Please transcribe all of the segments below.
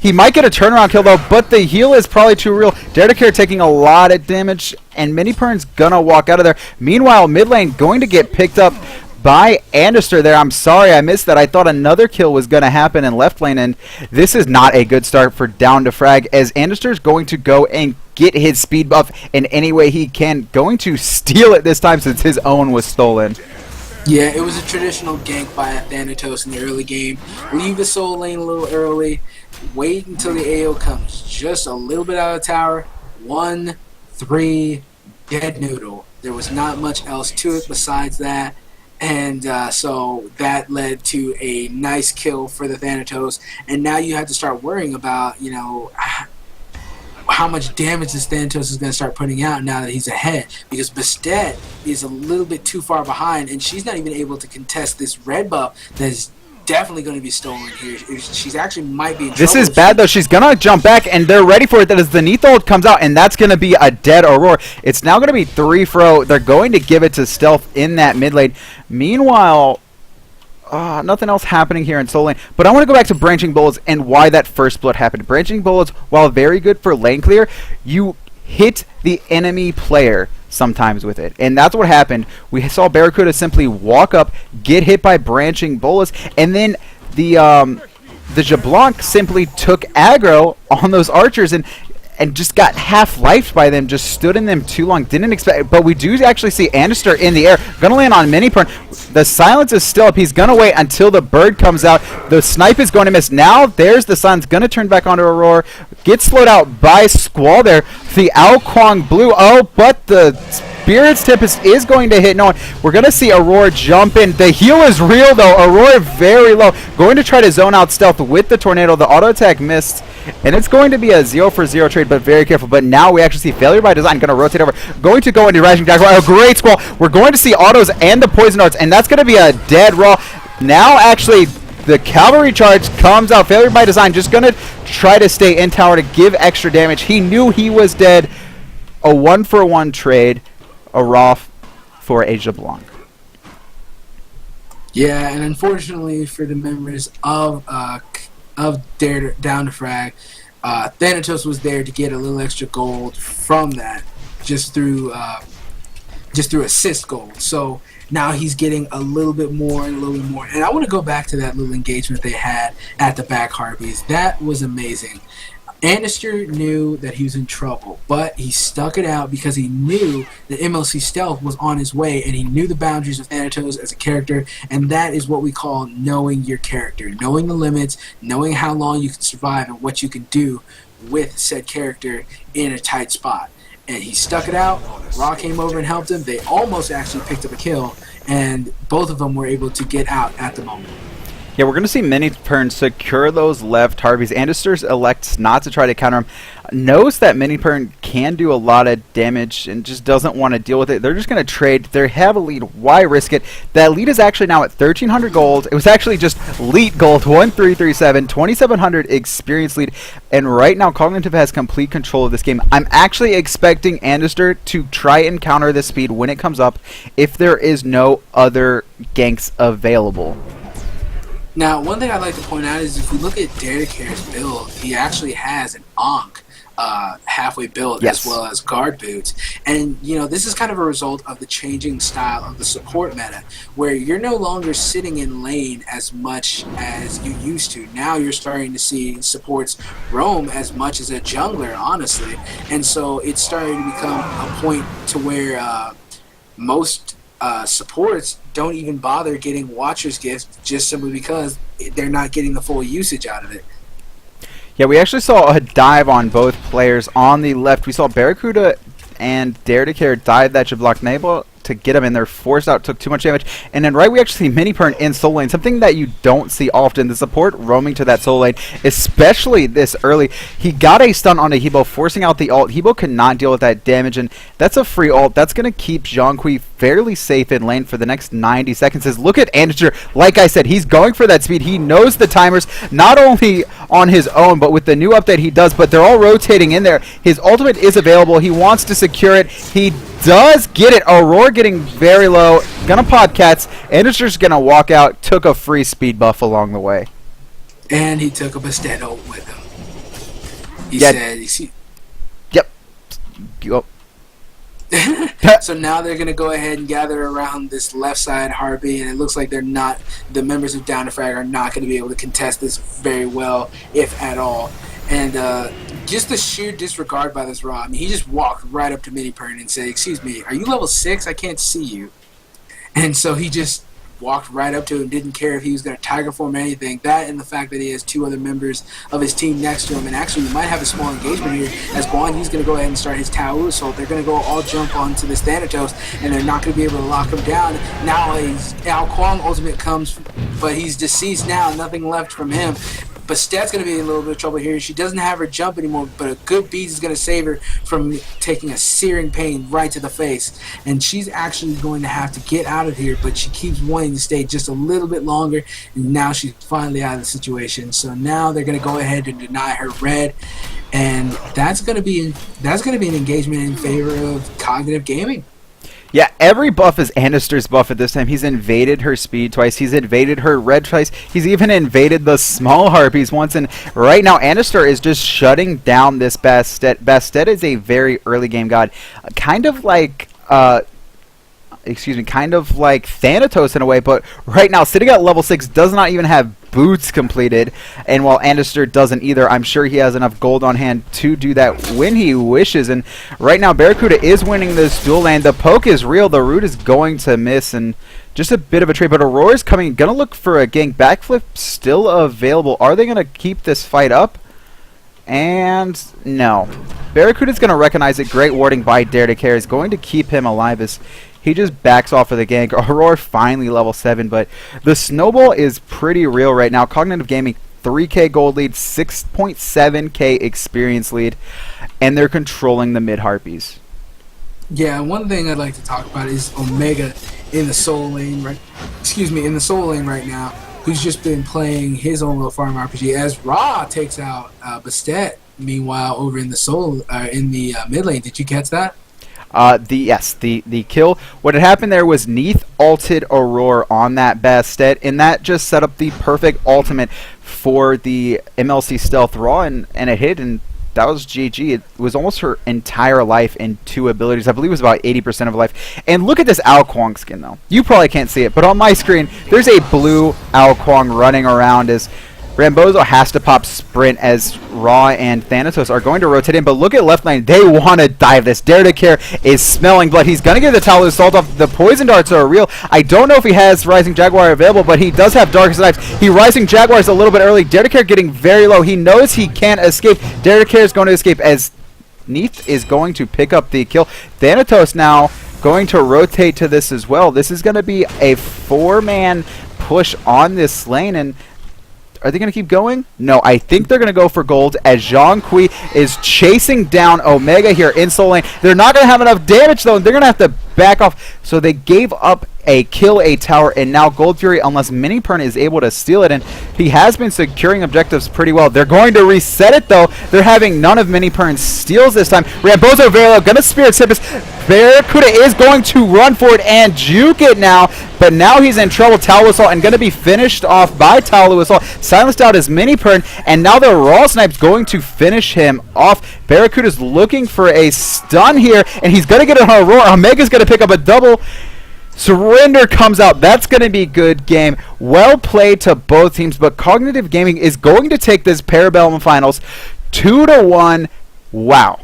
He might get a turnaround kill, though, but the heal is probably too real. Dare to Care taking a lot of damage, and Minipern's gonna walk out of there. Meanwhile, mid lane going to get picked up by Anderster there. I'm sorry I missed that. I thought another kill was going to happen in left lane, and this is not a good start for Down to Frag, as Anderster's going to go and get his speed buff in any way he can. Going to steal it this time since his own was stolen. Yeah, it was a traditional gank by Thanatos in the early game. Leave the soul lane a little early. Wait until the AO comes just a little bit out of the tower. 1, 3, dead noodle. There was not much else to it besides that. And so that led to a nice kill for the Thanatos. And now you have to start worrying about, you know, how much damage this Thanatos is going to start putting out now that he's ahead. Because Bastet is a little bit too far behind, and she's not even able to contest this red buff that is definitely going to be stolen here. She's actually might be in This trouble. is bad, though. She's going to jump back, and they're ready for it. That is the Neath ult comes out, and that's going to be a dead Aurora. It's now going to be 3-0. They're going to give it to Stealth in that mid lane. Meanwhile, nothing else happening here in Soul Lane. But I want to go back to Branching Bullets and why that first blood happened. Branching Bullets, while very good for lane clear, you hit the enemy player sometimes with it, and that's what happened. We saw Barracuda simply walk up, get hit by Branching Bullets, and then the Jablanc simply took aggro on those archers and just got half-lifed by them, just stood in them too long, didn't expect. But we do actually see Anderster in the air, gonna land on Minipern. The silence is still up. He's gonna wait until the bird comes out. The snipe is going to miss. Now there's the silence, gonna turn back onto Aurora. Gets slowed out by Squall there. The Ao Kuang Blue. Oh, but the Spirit's Tempest is going to hit no one. We're going to see Aurora jump in. The heal is real, though. Aurora very low. Going to try to zone out Stealth with the Tornado. The auto attack missed. And it's going to be a 0-for-0 trade, but very careful. But now we actually see Failure by Design going to rotate over. Going to go into Rising Jaguar. A great Squall. We're going to see autos and the Poison Darts, and that's going to be a dead Raw. Now, actually, the Cavalry Charge comes out. Failure by Design just going to try to stay in tower to give extra damage. He knew he was dead. A 1-for-1 trade. A Raw for Asia Blanc. Yeah, and unfortunately for the members of Down to Frag, Thanatos was there to get a little extra gold from that, just through assist gold. So now he's getting a little bit more and a little bit more. And I want to go back to that little engagement they had at the back Harpies. That was amazing. Anderster knew that he was in trouble, but he stuck it out because he knew that MLC Stealth was on his way, and he knew the boundaries of Thanatos as a character, and that is what we call knowing your character, knowing the limits, knowing how long you can survive and what you can do with said character in a tight spot. And he stuck it out. Raw came over and helped him. They almost actually picked up a kill, and both of them were able to get out at the moment. Yeah, we're going to see Minipern secure those left Harpies. Anderster elects not to try to counter him. Knows that Minipern can do a lot of damage and just doesn't want to deal with it. They're just going to trade. They have a lead. Why risk it? That lead is actually now at 1,300 gold. It was actually just elite gold, 1,337, 2,700 experience lead. And right now, Cognitive has complete control of this game. I'm actually expecting Anderster to try and counter this speed when it comes up if there is no other ganks available. Now, one thing I'd like to point out is if we look at Dare to Care's build, he actually has an Ankh halfway build, yes, as well as guard boots. And, you know, this is kind of a result of the changing style of the support meta, where you're no longer sitting in lane as much as you used to. Now you're starting to see supports roam as much as a jungler, honestly. And so it's starting to become a point to where most supports don't even bother getting Watcher's Gift just simply because they're not getting the full usage out of it. Yeah, we actually saw a dive on both players. On the left, we saw Barracuda and Dare to Care dive that Jablock Nable to get him in there, forced out, took too much damage. And then right, we actually see Minipern in Soul Lane, something that you don't see often. The support roaming to that Soul Lane, especially this early. He got a stun on a Hebo, forcing out the ult. Hebo could not deal with that damage, and that's a free ult. That's going to keep Zhonghui fairly safe in lane for the next 90 seconds. As look at Anderster, like I said, he's going for that speed. He knows the timers, not only on his own, but with the new update he does, but they're all rotating in there. His ultimate is available. He wants to secure it. He does get it. Aurora getting very low. Gonna pod cats. Anderster's gonna walk out. Took a free speed buff along the way. And he took a Bastet ult with him. He Yeah. said, "You see." Yep. Go. So now they're going to go ahead and gather around this left side Harpy, and it looks like the members of Down to Frag are not going to be able to contest this very well, if at all. And just the sheer disregard by this Raw. I mean, he just walked right up to Mini Pern and said, "Excuse me, are you level 6? I can't see you." And so he just walked right up to him, didn't care if he was going to Tiger Form or anything. That and the fact that he has 2 other members of his team next to him. And actually, we might have a small engagement here as Guan, he's going to go ahead and start his Tao assault. They're going to go all jump onto this Thanatos, and they're not going to be able to lock him down. Now, Al Kwong ultimate comes, but he's deceased now. Nothing left from him. But Stet's going to be in a little bit of trouble here. She doesn't have her jump anymore, but a good beat is going to save her from taking a searing pain right to the face. And she's actually going to have to get out of here, but she keeps wanting to stay just a little bit longer, and now she's finally out of the situation. So now they're going to go ahead and deny her red, and that's going to be an engagement in favor of Cognitive Gaming. Yeah, every buff is Anister's buff at this time. He's invaded her speed twice. He's invaded her red twice. He's even invaded the small harpies once. And right now, Anister is just shutting down this Bastet. Bastet is a very early game god. Kind of like Thanatos in a way, but right now, sitting at level 6, does not even have boots completed, and while Anister doesn't either, I'm sure he has enough gold on hand to do that when he wishes. And right now, Barracuda is winning this duel lane. The poke is real, the root is going to miss, and just a bit of a trade, but Aurora's coming, gonna look for a gank. Backflip still available. Are they gonna keep this fight up? And no. Barracuda's gonna recognize it. Great warding by Dare to Care is going to keep him alive as he just backs off of the gank. Aurora finally level 7, but the snowball is pretty real right now. Cognitive Gaming, 3k gold lead, 6.7k experience lead, and they're controlling the mid harpies. Yeah, one thing I'd like to talk about is Omega in the solo lane, right? In the solo lane right now, who's just been playing his own little farm RPG as Ra takes out Bastet. Meanwhile, over in the mid lane, did you catch that? The kill. What had happened there was Neath ulted Aurora on that Bastet, and that just set up the perfect ultimate for the MLC Stealth Raw, and it hit, and that was GG. It was almost her entire life in 2 abilities. I believe it was about 80% of life. And look at this Ao Kwong skin, though. You probably can't see it, but on my screen, there's a blue Ao Kwong running around as Rambozo has to pop sprint as Raw and Thanatos are going to rotate in, but look at left lane. They want to dive this. Dare to Care is smelling blood. He's going to get the Talus Assault off. The poison darts are real. I don't know if he has Rising Jaguar available, but he does have Darkest Knives. He Rising Jaguars a little bit early. Dare to Care getting very low. He knows he can't escape. Dare to Care is going to escape as Neath is going to pick up the kill. Thanatos now going to rotate to this as well. This is going to be a 4-man push on this lane, and are they going to keep going? No, I think they're going to go for gold as Zhang Kui is chasing down Omega here in solo lane. They're not going to have enough damage, though, and they're going to have to back off. So they gave up a tower, and now Gold Fury, unless Mini Pern is able to steal it, and he has been securing objectives pretty well. They're going to reset it, though. They're having none of Mini Pern's steals this time. Rambozo very low, gonna Spirit Tempest. Barracuda is going to run for it and juke it now, but now he's in trouble. Talu Assault and gonna be finished off by Talu Assault. Silenced out his Mini Pern, and now the Raw Snipe's going to finish him off. Barracuda's looking for a stun here, and he's gonna get an Aurora. Omega's gonna pick up a double. Surrender comes out. That's going to be good game. Well played to both teams, but Cognitive Gaming is going to take this Parabellum Finals 2-1. Wow.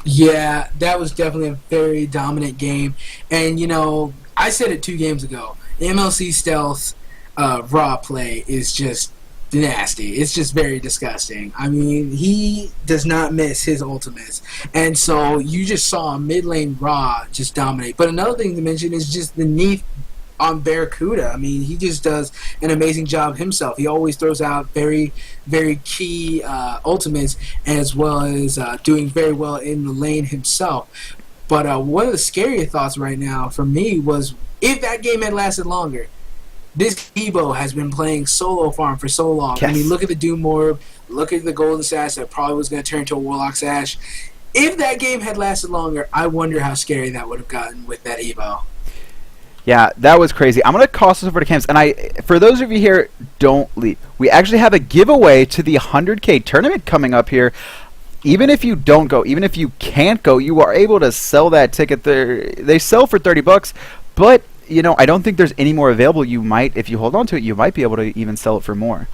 Yeah, that was definitely a very dominant game. And, you know, I said it 2 games ago. The MLC Stealth Raw play is just nasty. It's just very disgusting. I mean, he does not miss his ultimates. And so you just saw a mid lane Raw just dominate. But another thing to mention is just the Neath on Barracuda. I mean, he just does an amazing job himself. He always throws out very, very key ultimates, as well as doing very well in the lane himself. But one of the scarier thoughts right now for me was if that game had lasted longer. This Evo has been playing solo farm for so long. Yes. I mean, look at the Doom Orb, look at the Golden Sash that probably was going to turn into a Warlock Sash. If that game had lasted longer, I wonder how scary that would have gotten with that Evo. Yeah, that was crazy. I'm gonna toss this over to Camps, and for those of you here, don't leave. We actually have a giveaway to the 100K tournament coming up here. Even if you don't go, even if you can't go, you are able to sell that ticket there. They sell for $30, but you know, I don't think there's any more available. You might, if you hold on to it, you might be able to even sell it for more.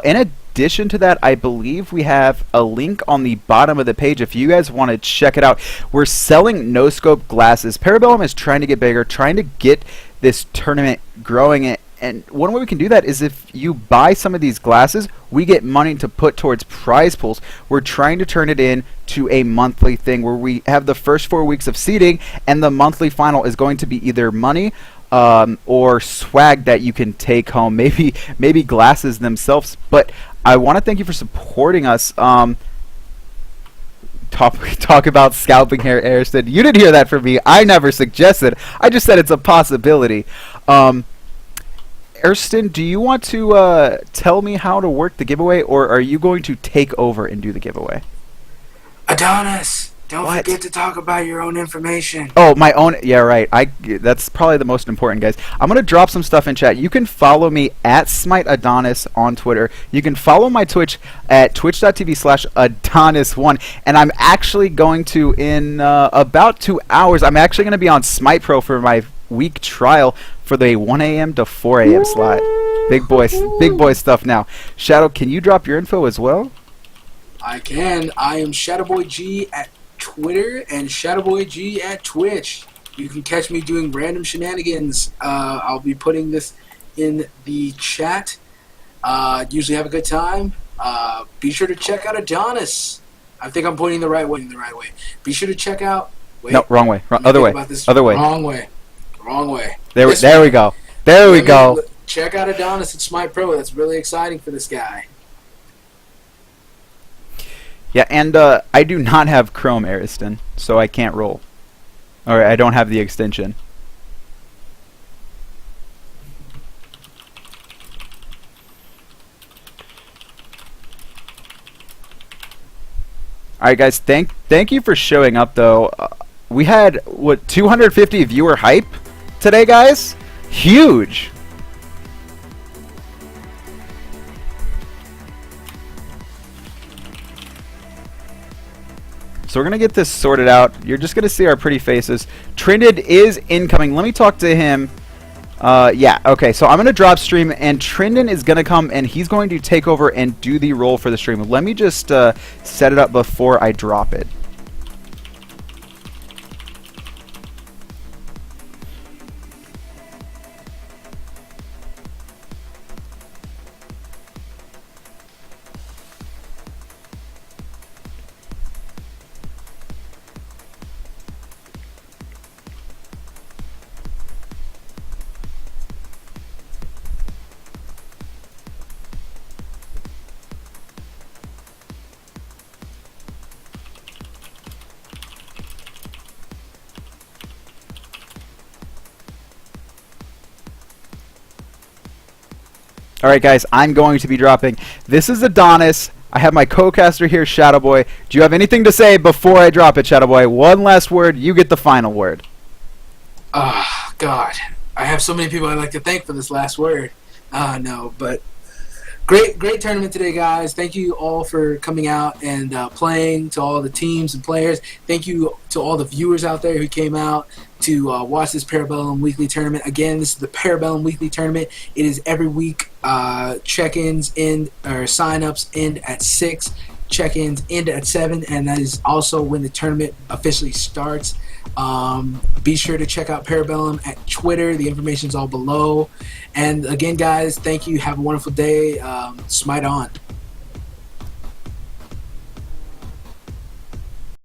In addition to that, I believe we have a link on the bottom of the page if you guys want to check it out. We're selling no-scope glasses. Parabellum is trying to get bigger, trying to get this tournament growing. And one way we can do that is if you buy some of these glasses, we get money to put towards prize pools. We're trying to turn it into a monthly thing where we have the first 4 weeks of seeding, and the monthly final is going to be either money or swag that you can take home, maybe glasses themselves. But I want to thank you for supporting us. Talk about scalping here, Ariston. You didn't hear that from me. I never suggested. I just said it's a possibility. Ariston, do you want to tell me how to work the giveaway, or are you going to take over and do the giveaway? Adonis, don't forget to talk about your own information. Oh, my own. Yeah, right. That's probably the most important, guys. I'm going to drop some stuff in chat. You can follow me at SmiteAdonis on Twitter. You can follow my Twitch at twitch.tv/Adonis1. And I'm actually going to, in about 2 hours, I'm actually going to be on Smite Pro for my week trial for the 1 a.m. to 4 a.m. slot. Big boy stuff now. Shadow, can you drop your info as well? I can. I am ShadowBoyG at Twitter and ShadowBoyG at Twitch. You can catch me doing random shenanigans. I'll be putting this in the chat. Usually have a good time. Be sure to check out Adonis. I think I'm pointing the right way. Be sure to check out. Wait, no, wrong way. Other way. Other way. Wrong way. Wrong way. There we go. There we go. Check out Adonis at Smite Pro. That's really exciting for this guy. Yeah, and I do not have Chrome, Ariston, so I can't roll. Or I don't have the extension. Alright guys, thank you for showing up though. We had, what, 250 viewer hype today, guys? Huge! So we're going to get this sorted out. You're just going to see our pretty faces. Trinded is incoming. Let me talk to him. Yeah, okay. So I'm going to drop stream, and Trindon is going to come, and he's going to take over and do the role for the stream. Let me just set it up before I drop it. Alright guys, I'm going to be dropping. This is Adonis. I have my co-caster here, Shadowboy. Do you have anything to say before I drop it, Shadowboy? One last word. You get the final word. God. I have so many people I'd like to thank for this last word. No, but great tournament today, guys. Thank you all for coming out and playing, to all the teams and players. Thank you to all the viewers out there who came out to watch this Parabellum Weekly Tournament. Again, this is the Parabellum Weekly Tournament. It is every week. Check-ins or sign-ups end at 6. Check-ins end at 7, and that is also when the tournament officially starts. Be sure to check out Parabellum at Twitter. The information is all below. And again, guys, thank you. Have a wonderful day. Smite on.